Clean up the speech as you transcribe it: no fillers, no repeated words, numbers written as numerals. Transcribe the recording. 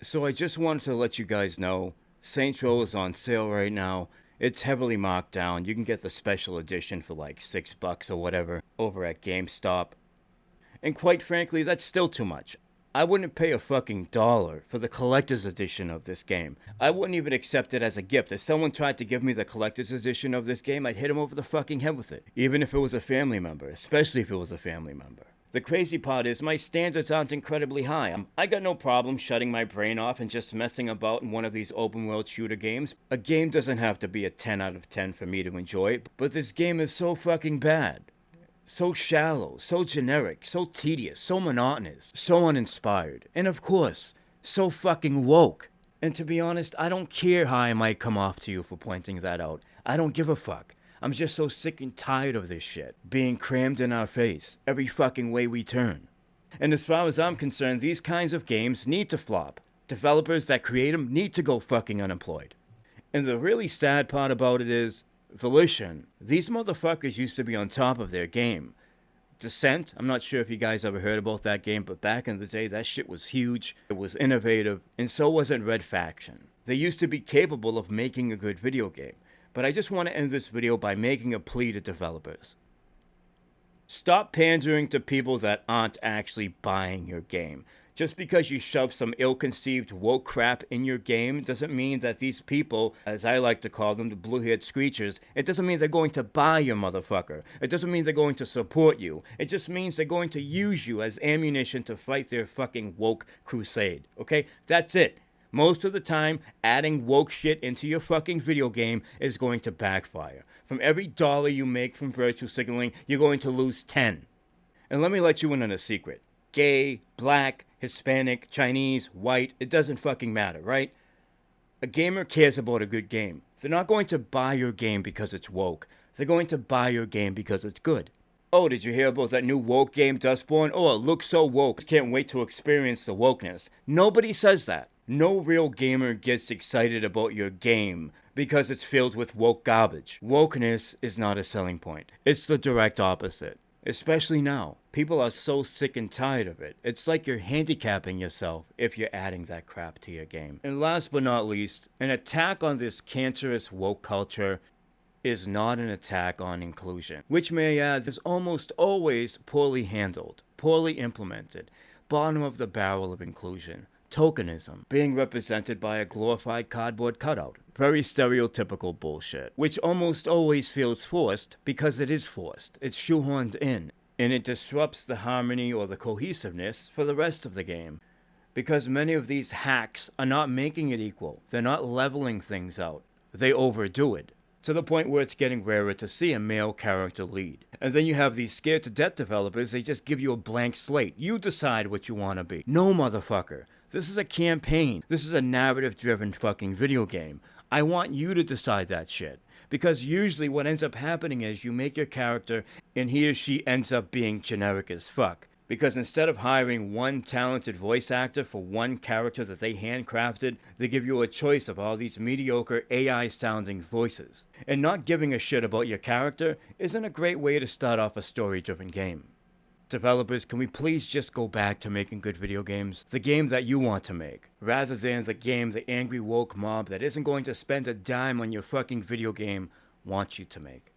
So I just wanted to let you guys know, Saints Row is on sale right now. It's heavily marked down. You can get the special edition for like $6 or whatever over at GameStop. And quite frankly, that's still too much. I wouldn't pay a fucking dollar for the collector's edition of this game. I wouldn't even accept it as a gift. If someone tried to give me the collector's edition of this game, I'd hit him over the fucking head with it. Even if it was a family member, especially if it was a family member. The crazy part is my standards aren't incredibly high. I got no problem shutting my brain off and just messing about in one of these open world shooter games. A game doesn't have to be a 10 out of 10 for me to enjoy it, but this game is so fucking bad. So shallow, so generic, so tedious, so monotonous, so uninspired, and of course, so fucking woke. And to be honest, I don't care how I might come off to you for pointing that out. I don't give a fuck. I'm just so sick and tired of this shit being crammed in our face every fucking way we turn. And as far as I'm concerned, these kinds of games need to flop. Developers that create them need to go fucking unemployed. And the really sad part about it is, Volition, these motherfuckers used to be on top of their game. Descent, I'm not sure if you guys ever heard about that game, but back in the day, that shit was huge, it was innovative, and so wasn't Red Faction. They used to be capable of making a good video game. But I just want to end this video by making a plea to developers. Stop pandering to people that aren't actually buying your game. Just because you shove some ill-conceived woke crap in your game doesn't mean that these people, as I like to call them, the blue-haired screechers, it doesn't mean they're going to buy your motherfucker. It doesn't mean they're going to support you. It just means they're going to use you as ammunition to fight their fucking woke crusade. Okay? That's it. Most of the time, adding woke shit into your fucking video game is going to backfire. From every dollar you make from virtue signaling, you're going to lose 10. And let me let you in on a secret. Gay, black, Hispanic, Chinese, white, it doesn't fucking matter, right? A gamer cares about a good game. They're not going to buy your game because it's woke. They're going to buy your game because it's good. Oh, did you hear about that new woke game, Dustborn? Oh, it looks so woke. Can't wait to experience the wokeness. Nobody says that. No real gamer gets excited about your game because it's filled with woke garbage. Wokeness is not a selling point. It's the direct opposite. Especially now. People are so sick and tired of it. It's like you're handicapping yourself if you're adding that crap to your game. And last but not least, an attack on this cancerous woke culture is not an attack on inclusion, which may I add is almost always poorly handled, poorly implemented, bottom of the barrel of inclusion. Tokenism, being represented by a glorified cardboard cutout. Very stereotypical bullshit, which almost always feels forced because it is forced. It's shoehorned in, and it disrupts the harmony or the cohesiveness for the rest of the game. Because many of these hacks are not making it equal. They're not leveling things out. They overdo it, to the point where it's getting rarer to see a male character lead. And then you have these scared to death developers, they just give you a blank slate. You decide what you want to be. No, motherfucker. This is a campaign. This is a narrative-driven fucking video game. I want you to decide that shit. Because usually what ends up happening is you make your character and he or she ends up being generic as fuck. Because instead of hiring one talented voice actor for one character that they handcrafted, they give you a choice of all these mediocre AI-sounding voices. And not giving a shit about your character isn't a great way to start off a story-driven game. Developers, can we please just go back to making good video games? The game that you want to make, rather than the game the angry woke mob that isn't going to spend a dime on your fucking video game wants you to make.